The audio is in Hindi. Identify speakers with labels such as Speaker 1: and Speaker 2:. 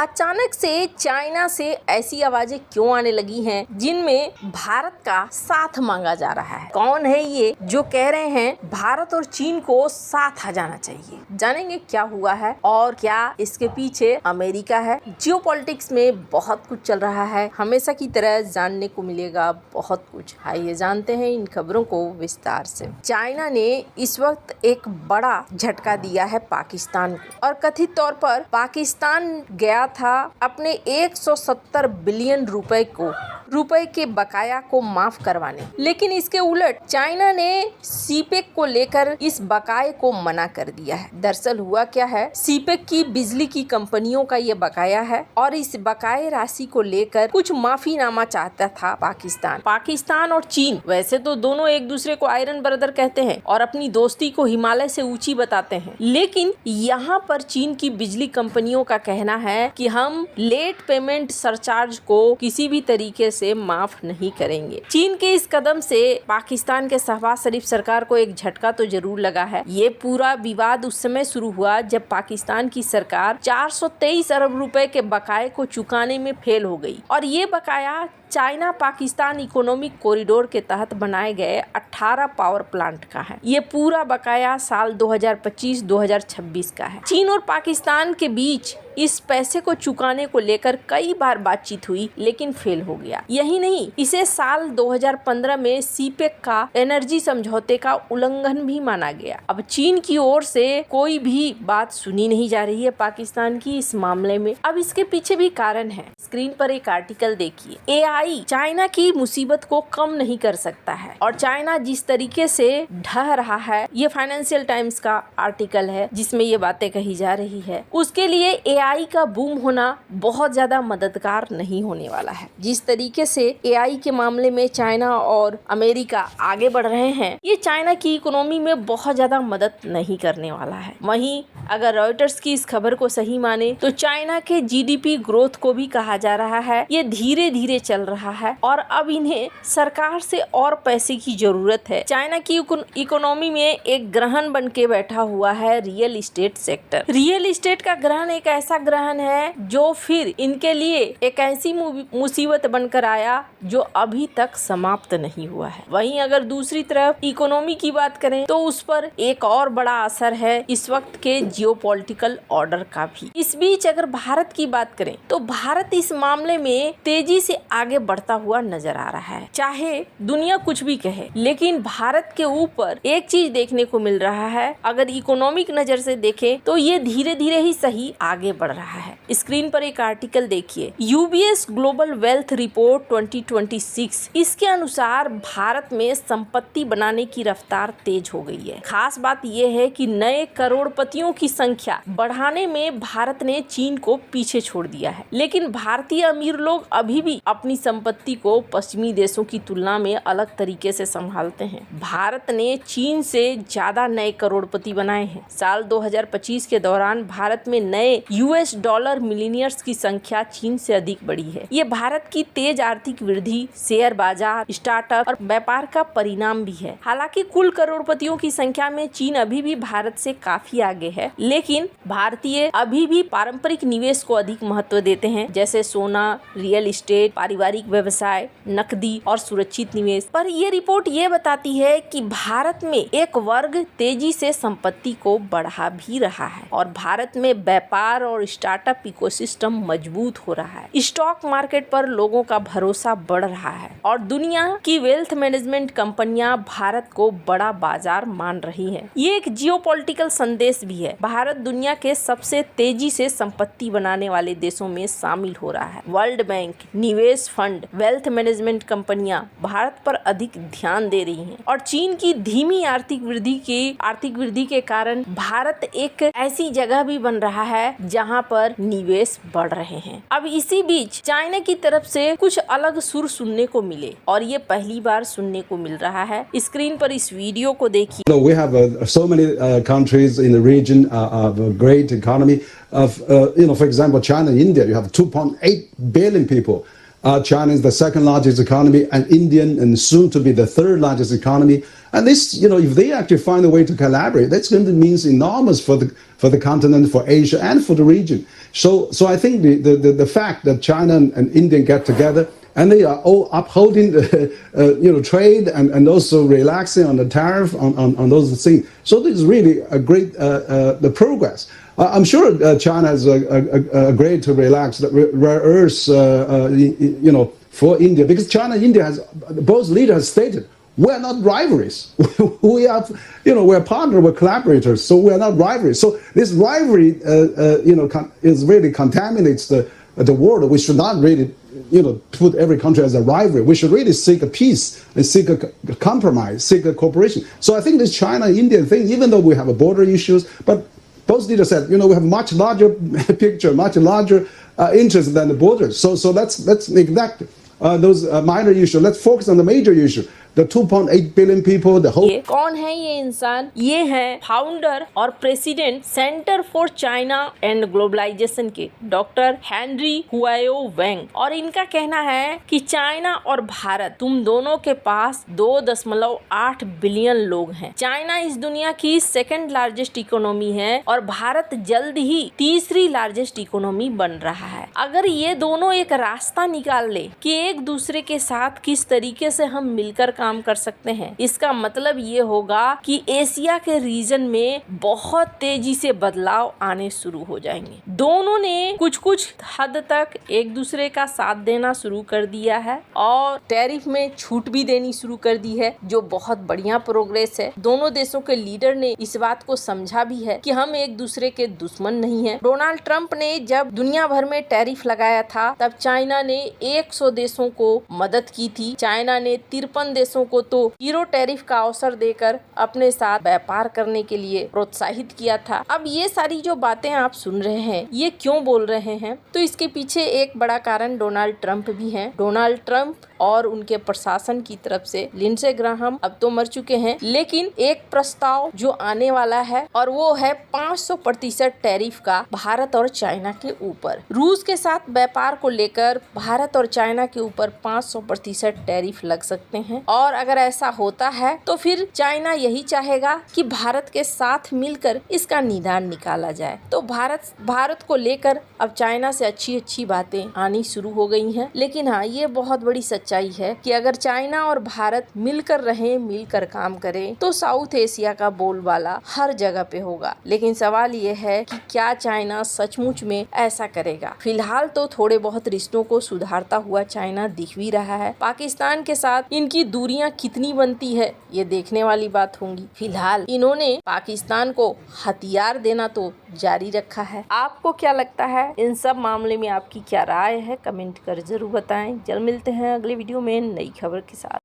Speaker 1: अचानक से चाइना से ऐसी आवाजें क्यों आने लगी हैं जिनमें भारत का साथ मांगा जा रहा है? कौन है ये जो कह रहे हैं भारत और चीन को साथ आ जाना चाहिए? जानेंगे क्या हुआ है और क्या इसके पीछे अमेरिका है। जियोपॉलिटिक्स में बहुत कुछ चल रहा है, हमेशा की तरह जानने को मिलेगा बहुत कुछ। आइए जानते हैं इन खबरों को विस्तार से। चाइना ने इस वक्त एक बड़ा झटका दिया है पाकिस्तान को और कथित तौर पर पाकिस्तान गया था अपने 170 बिलियन रुपए के बकाया को माफ करवाने, लेकिन इसके उलट चाइना ने सीपेक को लेकर इस बकाये को मना कर दिया है। दरअसल हुआ क्या है, सीपेक की बिजली की कंपनियों का ये बकाया है और इस बकाये राशि को लेकर कुछ माफीनामा चाहता था पाकिस्तान और चीन। वैसे तो दोनों एक दूसरे को आयरन ब्रदर कहते हैं और अपनी दोस्ती को हिमालय से ऊंची बताते हैं, लेकिन यहाँ पर चीन की बिजली कंपनियों का कहना है कि हम लेट पेमेंट सरचार्ज को किसी भी तरीके से माफ नहीं करेंगे। चीन के इस कदम से पाकिस्तान के शहबाज शरीफ सरकार को एक झटका तो जरूर लगा है। ये पूरा विवाद उस समय शुरू हुआ जब पाकिस्तान की सरकार 423 अरब रुपए के बकाये को चुकाने में फेल हो गई और ये बकाया चाइना पाकिस्तान इकोनॉमिक कॉरिडोर के तहत बनाए गए 18 पावर प्लांट का है। ये पूरा बकाया साल 2025-2026 का है। चीन और पाकिस्तान के बीच इस पैसे को चुकाने को लेकर कई बार बातचीत हुई, लेकिन फेल हो गया। यही नहीं, इसे साल 2015 में सीपेक का एनर्जी समझौते का उल्लंघन भी माना गया। अब चीन की ओर से कोई भी बात सुनी नहीं जा रही है पाकिस्तान की इस मामले में। अब इसके पीछे भी कारण है। स्क्रीन पर एक आर्टिकल देखिए। एआई चाइना की मुसीबत को कम नहीं कर सकता है और चाइना जिस तरीके से ढह रहा है, ये फाइनेंशियल टाइम्स का आर्टिकल है जिसमें ये बातें कही जा रही है, उसके लिए एआई का बूम होना बहुत ज्यादा मददगार नहीं होने वाला है। जिस तरीके से एआई के मामले में चाइना और अमेरिका आगे बढ़ रहे हैं, ये चाइना की इकोनॉमी में बहुत ज्यादा मदद नहीं करने वाला है। वहीं अगर रॉयटर्स की इस खबर को सही माने तो चाइना के जीडीपी ग्रोथ को भी कहा जा रहा है ये धीरे धीरे चल रहा है और अब इन्हें सरकार से और पैसे की जरूरत है। चाइना की इकोनॉमी में एक ग्रहण बन के बैठा हुआ है real estate sector. Real estate का ग्रहण एक ऐसा ग्रहण है जो फिर इनके लिए एक ऐसी मुसीबत बनकर आया जो अभी तक समाप्त नहीं हुआ है। वहीं अगर दूसरी तरफ इकोनॉमी की बात करें तो उस पर एक और बड़ा असर है इस वक्त के जियोपॉलिटिकल ऑर्डर का भी। इस बीच अगर भारत की बात करें तो भारत इस मामले में तेजी से आगे बढ़ता हुआ नजर आ रहा है। चाहे दुनिया कुछ भी कहे, लेकिन भारत के ऊपर एक चीज देखने को मिल रहा है, अगर इकोनॉमिक नजर से देखें तो ये धीरे धीरे ही सही आगे बढ़ रहा है। स्क्रीन पर एक आर्टिकल देखिए, यूबीएस ग्लोबल वेल्थ रिपोर्ट 2026। इसके अनुसार भारत में संपत्ति बनाने की रफ्तार तेज हो गई है। खास बात यह है कि नए करोड़पतियों की संख्या बढ़ाने में भारत ने चीन को पीछे छोड़ दिया है, लेकिन भारतीय अमीर लोग अभी भी अपनी संपत्ति को पश्चिमी देशों की तुलना में अलग तरीके से संभालते हैं। भारत ने चीन से ज्यादा नए करोड़पति बनाए हैं। साल 2025 के दौरान भारत में नए यूएस डॉलर मिलियनियर्स की संख्या चीन से अधिक बढ़ी है। ये भारत की तेज आर्थिक वृद्धि, शेयर बाजार, स्टार्टअप और व्यापार का परिणाम भी है। हालांकि कुल करोड़पतियों की संख्या में चीन अभी भी भारत से काफी आगे है, लेकिन भारतीय अभी भी पारंपरिक निवेश को अधिक महत्व देते हैं, जैसे सोना, रियल एस्टेट, पारिवारिक व्यवसाय, नकदी और सुरक्षित निवेश। पर ये रिपोर्ट ये बताती है कि भारत में एक वर्ग तेजी से संपत्ति को बढ़ा भी रहा है और भारत में व्यापार और स्टार्टअप इकोसिस्टम मजबूत हो रहा है। स्टॉक मार्केट पर लोगों का भरोसा बढ़ रहा है और दुनिया की वेल्थ मैनेजमेंट कंपनियां भारत को बड़ा बाजार मान रही हैं। ये एक जियोपॉलिटिकल संदेश भी है। भारत दुनिया के सबसे तेजी से संपत्ति बनाने वाले देशों में शामिल हो रहा है। वर्ल्ड बैंक, निवेश फंड, वेल्थ मैनेजमेंट कंपनियां भारत पर अधिक ध्यान दे रही हैं और चीन की धीमी आर्थिक वृद्धि के कारण भारत एक ऐसी जगह भी बन रहा है जहां पर निवेश बढ़ रहे हैं। अब इसी बीच चाइना की तरफ से कुछ अलग सुर सुनने को मिले और ये पहली बार सुनने को मिल रहा है। स्क्रीन पर इस वीडियो को देखिए।
Speaker 2: We have so many countries in the region of a great economy of for example, China and India. You have 2.8 billion people. China is the second largest economy, and Indian and soon to be the third largest economy. And this, if they actually find a way to collaborate, that's going to mean enormous for the continent, for Asia, and for the region. So I think the fact that China and India get together and they are all upholding trade and also relaxing on the tariff on those things. So this is really a great the progress. I'm sure China has agreed to relax the rare earths, for India, because China and India both leaders have stated we're not rivalries. We are, we're partners, we're collaborators, so we're not rivalries. So this rivalry, is really contaminates the world. We should not really, put every country as a rival. We should really seek a peace and seek a compromise, seek a cooperation. So I think this China-India thing, even though we have border issues, but both leaders said, we have much larger picture, much larger interest than the borders. So let's neglect those minor issues. Let's focus on the major issue. The 2.8 billion people, the whole.
Speaker 1: ये कौन है ये इंसान? ये है फाउंडर और president center for China and globalization के डॉक्टर हेनरी हुआओ वैंग। और इनका कहना है कि चाइना और भारत, तुम दोनों के पास 2.8 बिलियन लोग हैं। चाइना इस दुनिया की सेकंड लार्जेस्ट इकोनॉमी है और भारत जल्द ही तीसरी लार्जेस्ट इकोनॉमी बन रहा है। अगर ये दोनों एक रास्ता निकाल ले कि एक दूसरे के साथ किस तरीके से हम मिलकर काम कर सकते हैं, इसका मतलब ये होगा कि एशिया के रीजन में बहुत तेजी से बदलाव आने शुरू हो जाएंगे। दोनों ने कुछ हद तक एक दूसरे का साथ देना शुरू कर दिया है और टैरिफ में छूट भी देनी शुरू कर दी है, जो बहुत बढ़िया प्रोग्रेस है। दोनों देशों के लीडर ने इस बात को समझा भी है कि हम एक दूसरे के दुश्मन नहीं हैं। डोनाल्ड ट्रंप ने जब दुनिया भर में टैरिफ लगाया था, तब चाइना ने 100 देशों को मदद की थी। चाइना ने 53 देशों को तो जीरो टैरिफ का अवसर देकर अपने साथ व्यापार करने के लिए प्रोत्साहित किया था। अब ये सारी जो बातें आप सुन रहे हैं, ये क्यों बोल रहे हैं? तो इसके पीछे एक बड़ा कारण डोनाल्ड ट्रंप भी है। डोनाल्ड ट्रंप और उनके प्रशासन की तरफ से लिंडसे ग्राहम अब तो मर चुके हैं, लेकिन एक प्रस्ताव जो आने वाला है और वो है 500% टैरिफ का भारत और चाइना के ऊपर। रूस के साथ व्यापार को लेकर भारत और चाइना के ऊपर 500% टैरिफ लग सकते हैं और अगर ऐसा होता है तो फिर चाइना यही चाहेगा कि भारत के साथ मिलकर इसका निदान निकाला जाए। तो भारत को लेकर अब चाइना से अच्छी बातें आनी शुरू हो गई हैं। लेकिन हाँ, ये बहुत बड़ी सच्चाई है कि अगर चाइना और भारत मिलकर रहें, मिलकर काम करें, तो साउथ एशिया का बोलबाला हर जगह पे होगा। लेकिन सवाल ये है कि क्या चाइना सचमुच में ऐसा करेगा? फिलहाल तो थोड़े बहुत रिश्तों को सुधारता हुआ चाइना दिख भी रहा है। पाकिस्तान के साथ इनकी दूरियां कितनी बनती है, ये देखने वाली बात होगी। फिलहाल इन्होंने पाकिस्तान को हथियार देना तो जारी रखा है। आपको क्या लगता है? इन सब मामले में आपकी क्या राय है? कमेंट कर जरूर बताएं। जल्द मिलते हैं अगले वीडियो में नई खबर के साथ।